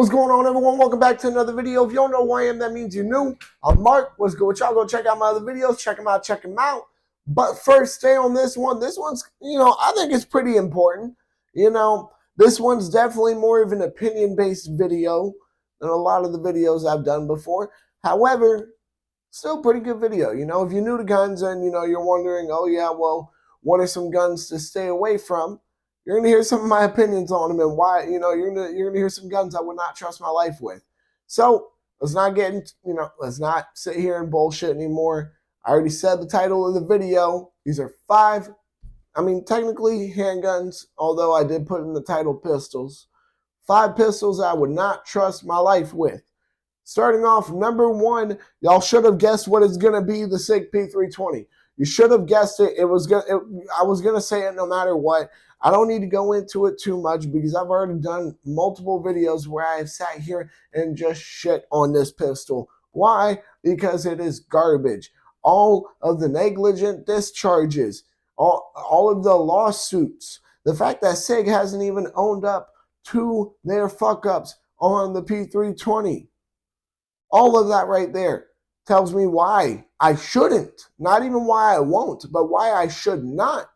What's going on, everyone? Welcome back to another video. If you don't know who I am, that means you're new. I'm Mark. What's good with y'all? Go check out my other videos. Check them out. Check them out. But first, stay on this one. This one's, I think it's pretty important. This one's definitely more of an opinion-based video than a lot of the videos I've done before. However, still pretty good video. If you're new to guns and, you're wondering, oh, yeah, well, what are some guns to stay away from? You're going to hear some of my opinions on them and why, you're going to hear some guns I would not trust my life with. So let's not let's not sit here and bullshit anymore. I already said the title of the video. These are technically handguns, although I did put in the title pistols. 5 pistols I would not trust my life with. Starting off, number 1, y'all should have guessed what it's going to be, the SIG P320. You should have guessed it. I was going to say it no matter what. I don't need to go into it too much because I've already done multiple videos where I have sat here and just shit on this pistol. Why? Because it is garbage. All of the negligent discharges, all of the lawsuits, the fact that SIG hasn't even owned up to their fuck-ups on the P320. All of that right there tells me why I shouldn't, not even why I won't, but why I should not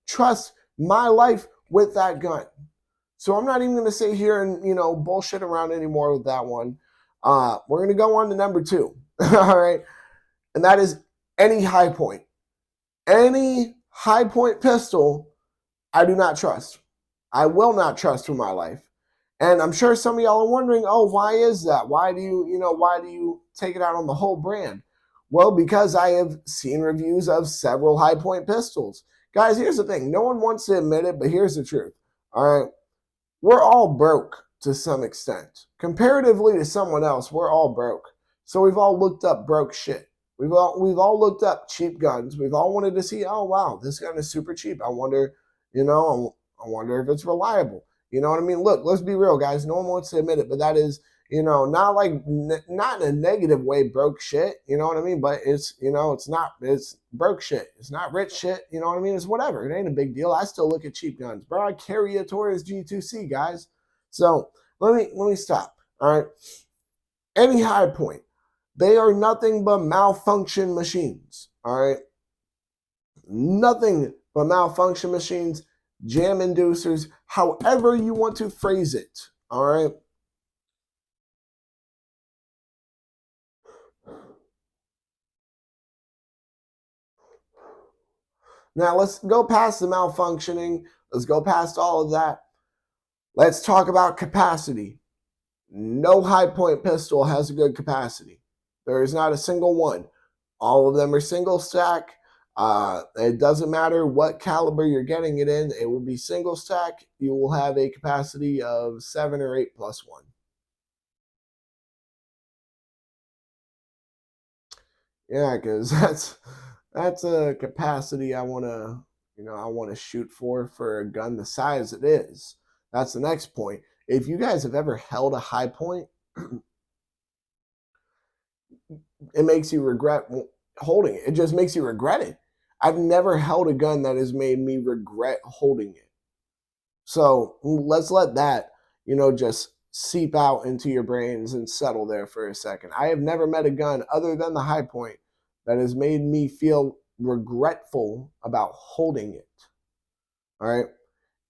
trust my life with that gun. So I'm not even going to sit here and, bullshit around anymore with that one. We're going to go on to number 2. All right. And that is any high point. Any high point pistol, I do not trust. I will not trust with my life. And I'm sure some of y'all are wondering, oh, why is that? Why do you take it out on the whole brand? Well, because I have seen reviews of several high point pistols. Guys, here's the thing. No one wants to admit it, but here's the truth. All right. We're all broke to some extent. Comparatively to someone else, we're all broke. So we've all looked up broke shit. We've all looked up cheap guns. We've all wanted to see, oh, wow, this gun is super cheap. I wonder if it's reliable. You know what I mean? Look, let's be real, guys. No one wants to admit it, but that is, not in a negative way, broke shit. You know what I mean? But it's broke shit. It's not rich shit. You know what I mean? It's whatever. It ain't a big deal. I still look at cheap guns, bro. I carry a Taurus G2C, guys. So let me stop. All right. Any high point, they are nothing but malfunction machines. All right. Nothing but malfunction machines. Jam inducers, however you want to phrase it. All right. Now let's go past the malfunctioning. Let's go past all of that. Let's talk about capacity. No high point pistol has a good capacity. There is not a single one. All of them are single stack. It doesn't matter what caliber you're getting it in. It will be single stack. You will have a capacity of 7 or 8 plus 1. Yeah, because that's a capacity I want to shoot for a gun the size it is. That's the next point. If you guys have ever held a high point, it makes you regret holding it. It just makes you regret it. I've never held a gun that has made me regret holding it. So let's let that, just seep out into your brains and settle there for a second. I have never met a gun other than the high point that has made me feel regretful about holding it. All right.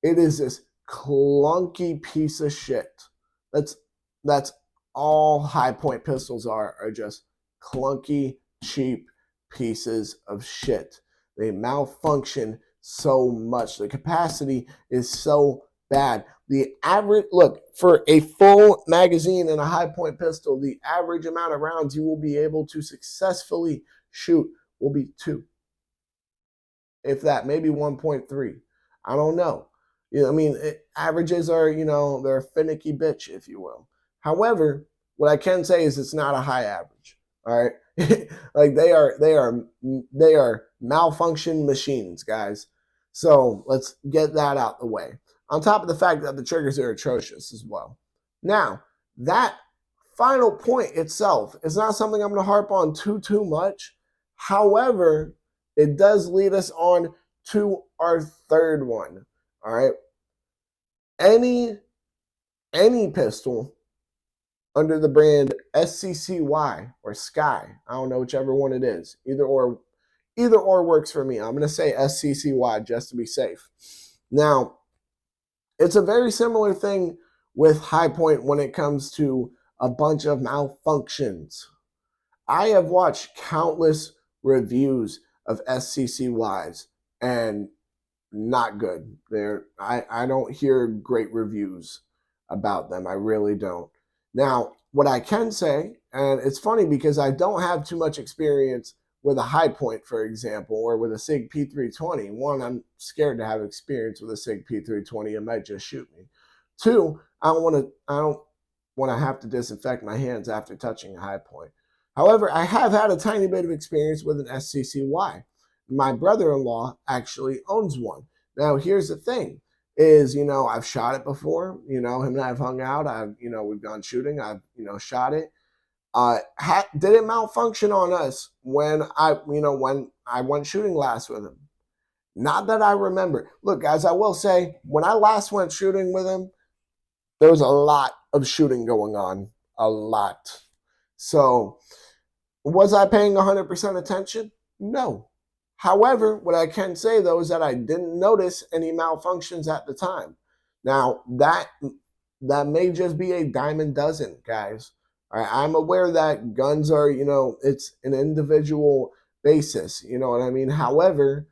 It is this clunky piece of shit. That's all high point pistols are just clunky, cheap pieces of shit. They malfunction so much. The capacity is so bad. The average, look, for a full magazine and a high point pistol, the average amount of rounds you will be able to successfully shoot will be 2. If that, maybe 1.3. I don't know. Averages are, they're a finicky bitch, if you will. However, what I can say is it's not a high average. All right. Like they are malfunction machines, guys. So let's get that out the way. On top of the fact that the triggers are atrocious as well. Now, that final point itself is not something I'm going to harp on too much. However, it does lead us on to our third one. All right. Any any pistol under the brand SCCY or Sky. I don't know whichever one it is. Either or works for me. I'm going to say SCCY just to be safe. Now, it's a very similar thing with Hi-Point when it comes to a bunch of malfunctions. I have watched countless reviews of SCCYs and not good. I don't hear great reviews about them. I really don't. Now, what I can say, and it's funny because I don't have too much experience with a Hi-Point, for example, or with a SIG P320. One, I'm scared to have experience with a SIG P320. It might just shoot me. Two, I don't want to have to disinfect my hands after touching a Hi-Point. However, I have had a tiny bit of experience with an SCCY. My brother-in-law actually owns one. Now, here's the thing is, I've shot it before, him and I've hung out. We've gone shooting. I've, shot it. Did it malfunction on us when I went shooting last with him? Not that I remember. Look, guys, I will say when I last went shooting with him, there was a lot of shooting going on. A lot. So, was I paying 100% attention? No. However, what I can say though is that I didn't notice any malfunctions at the time. Now, that may just be a dime a dozen, guys. All right, I'm aware that guns are, it's an individual basis, you know what I mean? However,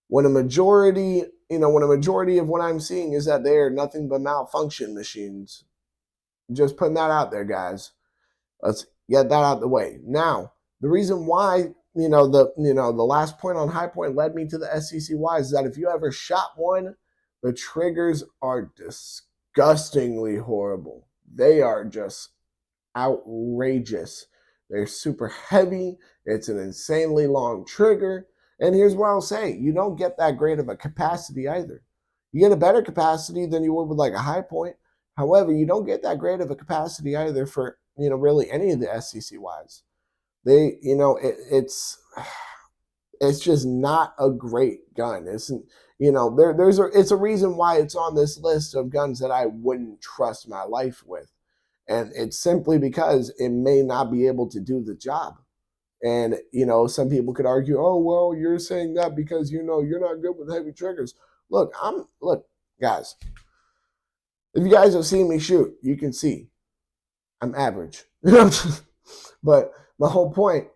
when a majority of what I'm seeing is that they are nothing but malfunction machines. Just putting that out there, guys. Let's get that out of the way. Now, the reason why the last point on Hi-Point led me to the SCCY is that if you ever shot one, the triggers are disgustingly horrible. They are just outrageous. They're super heavy. It's an insanely long trigger. And here's what I'll say. You don't get that great of a capacity either. You get a better capacity than you would with like a Hi-Point. However, you don't get that great of a capacity either for, really any of the SCCYs. They, it's just not a great gun. It's, it's a reason why it's on this list of guns that I wouldn't trust my life with. And it's simply because it may not be able to do the job. And, some people could argue, oh, well, you're saying that because, you're not good with heavy triggers. Look, guys, if you guys have seen me shoot, you can see I'm average. But my whole point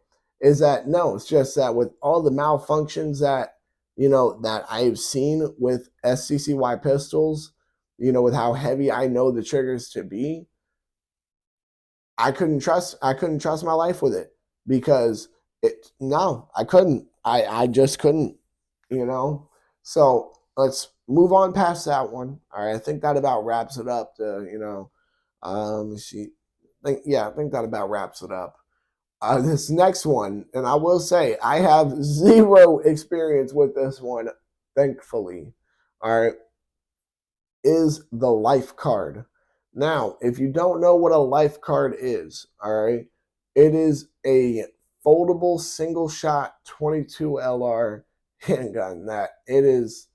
is that no, it's just that with all the malfunctions that that I've seen with SCCY pistols, with how heavy I know the triggers to be, I couldn't trust my life with it because I couldn't. I just couldn't, So let's move on past that one. All right, I think that about wraps it up. Let me see. I think that about wraps it up. This next one, and I will say I have zero experience with this one, thankfully. All right, is the life card. Now, if you don't know what a life card is, all right, it is a foldable single shot 22 LR handgun that it is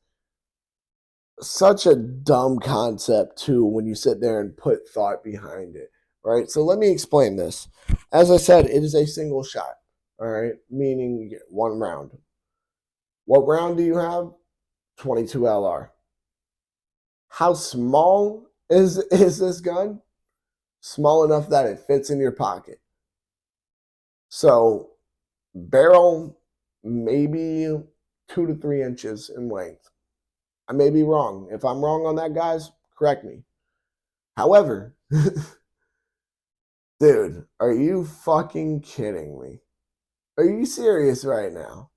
such a dumb concept too when you sit there and put thought behind it. Right? So let me explain this. As I said, it is a single shot. All right, meaning you get one round. What round do you have? 22 LR. How small is this gun? Small enough that it fits in your pocket. So barrel maybe 2 to 3 inches in length. I may be wrong. If I'm wrong on that, guys, correct me. However, dude, are you fucking kidding me? Are you serious right now?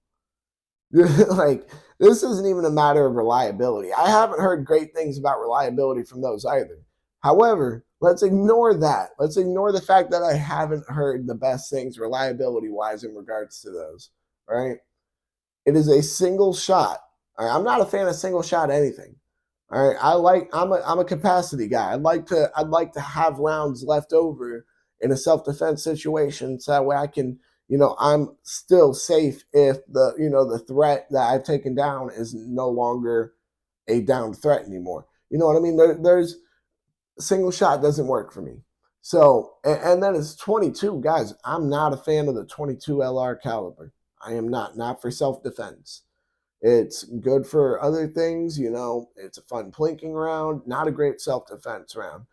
Like, this isn't even a matter of reliability. I haven't heard great things about reliability from those either. However, let's ignore that. Let's ignore the fact that I haven't heard the best things reliability-wise in regards to those, right? It is a single shot. All right? I'm not a fan of single shot anything. All right, I'm a capacity guy. I'd like to have rounds left over in a self-defense situation so that way I can, I'm still safe if the threat that I've taken down is no longer a downed threat anymore. You know what I mean? single shot doesn't work for me. So, and then it's 22. Guys, I'm not a fan of the 22 LR caliber. I am not for self-defense. It's good for other things, you know, it's a fun plinking round, not a great self-defense round.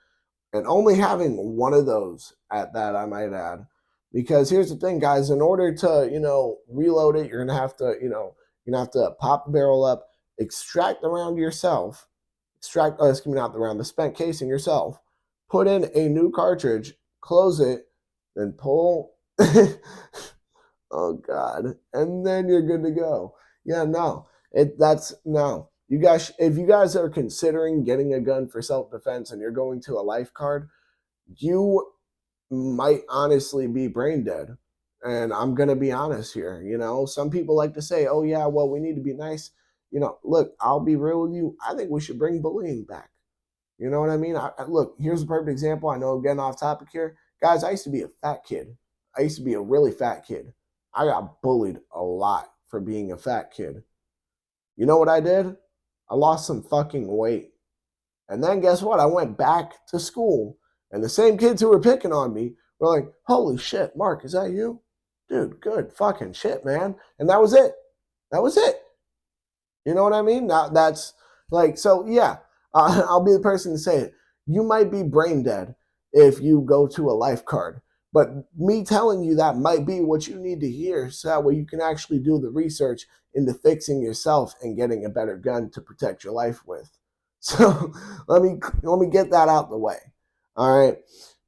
And only having one of those at that, I might add. Because here's the thing, guys, in order to, you know, reload it, you're gonna have to, you know, you're gonna have to pop the barrel up, extract the round yourself, not the round, the spent casing yourself, put in a new cartridge, close it, then pull. Oh God, and then you're good to go. Yeah, no, that's no. You guys, if you guys are considering getting a gun for self defense and you're going to a life card, you might honestly be brain dead. And I'm gonna be honest here. You know, some people like to say, "Oh yeah, well we need to be nice." You know, look, I'll be real with you. I think we should bring bullying back. You know what I mean? Look, here's a perfect example. I know I'm getting off topic here, guys. I used to be a fat kid. I used to be a really fat kid. I got bullied a lot for being a fat kid. You know what I did? I lost some fucking weight. And then guess what? I went back to school, and the same kids who were picking on me were like, "Holy shit, Mark, is that you? Dude, good fucking shit, man." And that was it. That was it. You know what I mean? Now that's like, so yeah, I'll be the person to say it. You might be brain dead if you go to a life card, but me telling you that might be what you need to hear, so that way you can actually do the research into fixing yourself and getting a better gun to protect your life with. So let me get that out the way. All right.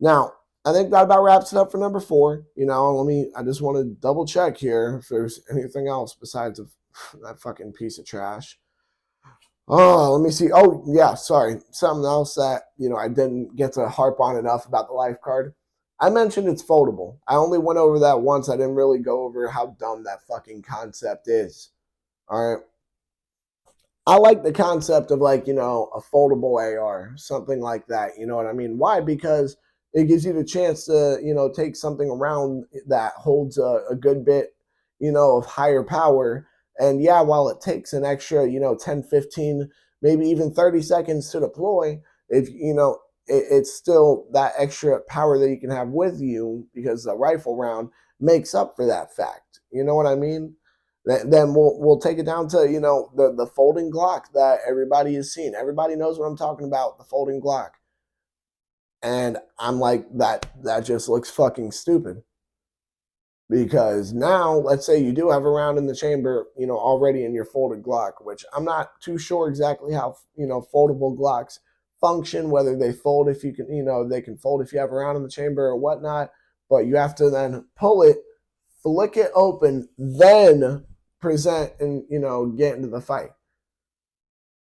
Now, I think that about wraps it up for number 4. You know, I just want to double check here if there's anything else besides that fucking piece of trash. Oh, let me see. Oh, yeah, sorry. Something else that, you know, I didn't get to harp on enough about the life card. I mentioned it's foldable. I only went over that once. I didn't really go over how dumb that fucking concept is. All right. I like the concept of, like, you know, a foldable AR, something like that. You know what I mean? Why? Because it gives you the chance to, you know, take something around that holds a good bit, you know, of higher power. And yeah, while it takes an extra, you know, 10, 15, maybe even 30 seconds to deploy, if, you know, it's still that extra power that you can have with you, because the rifle round makes up for that fact. You know what I mean? Then we'll take it down to, you know, the folding Glock that everybody has seen. Everybody knows what I'm talking about, the folding Glock. And I'm like, that just looks fucking stupid. Because now, let's say you do have a round in the chamber, you know, already in your folded Glock, which I'm not too sure exactly how, you know, foldable Glocks function, whether they fold if you can, you know, they can fold if you have a round in the chamber or whatnot. But you have to then pull it, flick it open, then present and, you know, get into the fight.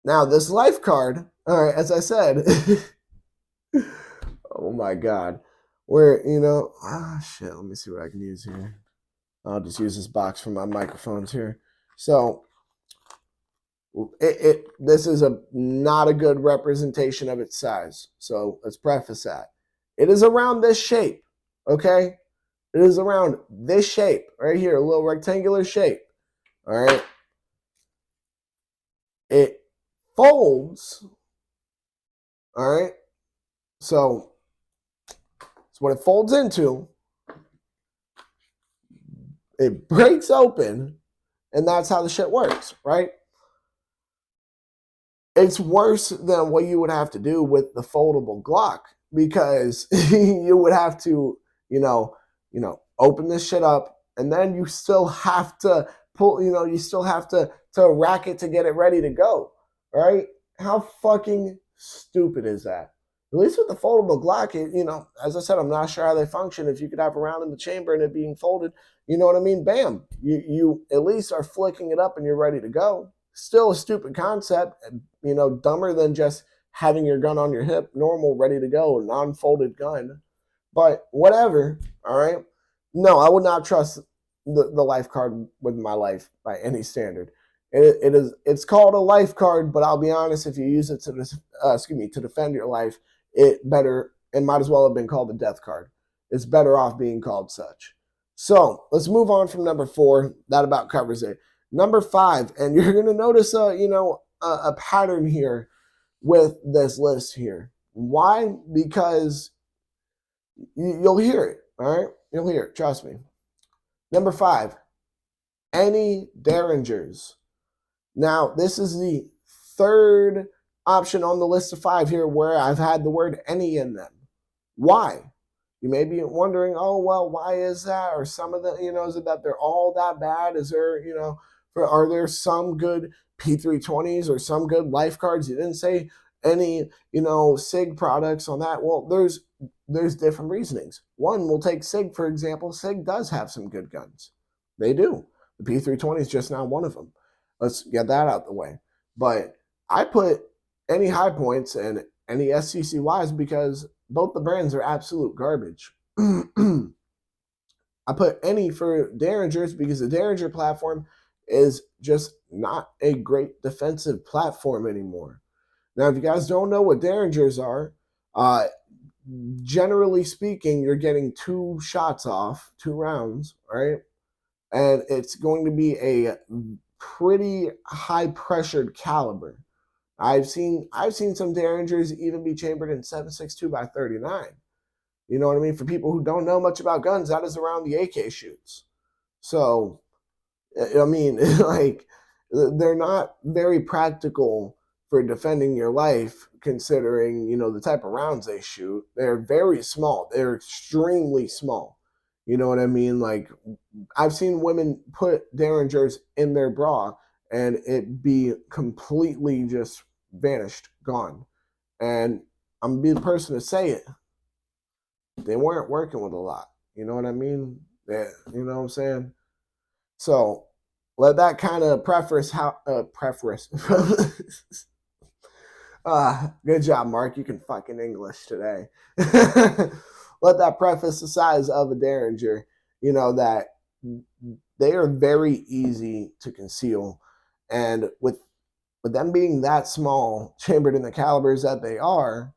Now, this life card, all right, as I said, oh my God, where, you know, shit, let me see what I can use here. I'll just use this box for my microphones here. So, this is not a good representation of its size. So let's preface that. It is around this shape, okay? It is around this shape right here, a little rectangular shape. All right. It folds. All right. So what it folds into, it breaks open, and that's how the shit works, right? It's worse than what you would have to do with the foldable Glock, because you would have to, you know, open this shit up, and then you still have to pull, you know, you still have to rack it to get it ready to go, right? How fucking stupid is that? At least with the foldable Glock, you know, as I said, I'm not sure how they function. If you could have a round in the chamber and it being folded, you know what I mean? Bam, you at least are flicking it up and you're ready to go. Still a stupid concept, you know, dumber than just having your gun on your hip, normal, ready to go, non-folded gun. But whatever, all right? No, I would not trust the life card with my life by any standard. It's called a life card, but I'll be honest, if you use it to defend your life, it might as well have been called a death card. It's better off being called such. So let's move on from number 4. That about covers it. Number 5, and you're going to notice a pattern here with this list here. Why? Because you'll hear it, all right? You'll hear it, trust me. Number 5, any Derringers. Now, this is the third option on the list of 5 here where I've had the word any in them. Why? You may be wondering, oh, well, why is that? Or some of the, is it that they're all that bad? Is there, are there some good P320s or some good life cards? You didn't say any, SIG products on that. Well, there's different reasonings. One, we'll take SIG, for example. SIG does have some good guns. They do. The P320 is just not one of them. Let's get that out the way. But I put any High Points and any SCCYs because both the brands are absolute garbage. I put any for Derringers because the Derringer platform is just not a great defensive platform anymore. Now, if you guys don't know what Derringers are, generally speaking, you're getting 2 shots off, 2 rounds, right? And it's going to be a pretty high pressured caliber. I've seen some Derringers even be chambered in 7.62 by 39. You know what I mean? For people who don't know much about guns, that is around the AK shoots. So, I mean, like, they're not very practical for defending your life, considering, the type of rounds they shoot. They're very small. They're extremely small. You know what I mean? Like, I've seen women put Derringers in their bra and it be completely just vanished, gone. And I'm going to be the person to say it. They weren't working with a lot. You know what I mean? Yeah, you know what I'm saying? So let that kind of preface good job, Mark. You can fucking English today. Let that preface the size of a Derringer, that they are very easy to conceal. And with them being that small, chambered in the calibers that they are,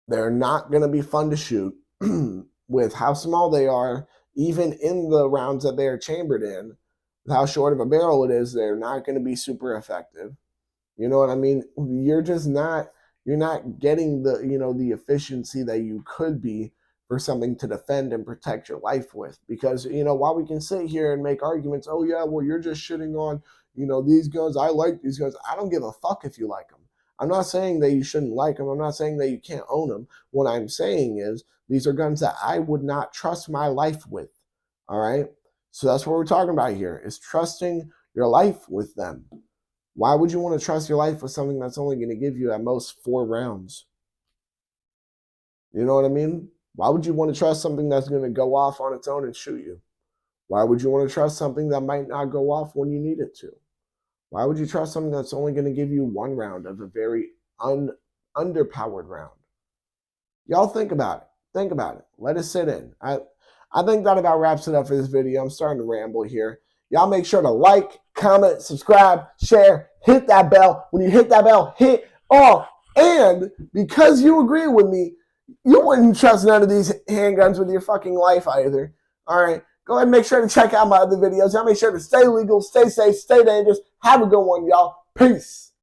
they're not going to be fun to shoot. With how small they are, even in the rounds that they are chambered in, with how short of a barrel it is, they're not going to be super effective. You know what I mean? You're not getting the, the efficiency that you could be for something to defend and protect your life with. Because, while we can sit here and make arguments, oh yeah, well, you're just shitting on, these guns. I like these guns. I don't give a fuck if you like them. I'm not saying that you shouldn't like them. I'm not saying that you can't own them. What I'm saying is these are guns that I would not trust my life with. All right? So that's what we're talking about here, is trusting your life with them. Why would you want to trust your life with something that's only going to give you at most 4 rounds? You know what I mean? Why would you want to trust something that's going to go off on its own and shoot you? Why would you want to trust something that might not go off when you need it to? Why would you trust something that's only going to give you 1 round of a very underpowered round? Y'all think about it. Think about it. Let it sit in. I think that about wraps it up for this video. I'm starting to ramble here. Y'all make sure to like, comment, subscribe, share, hit that bell. When you hit that bell, hit all. And because you agree with me, you wouldn't trust none of these handguns with your fucking life either. All right. Go ahead and make sure to check out my other videos. Y'all make sure to stay legal, stay safe, stay dangerous. Have a good one, y'all. Peace.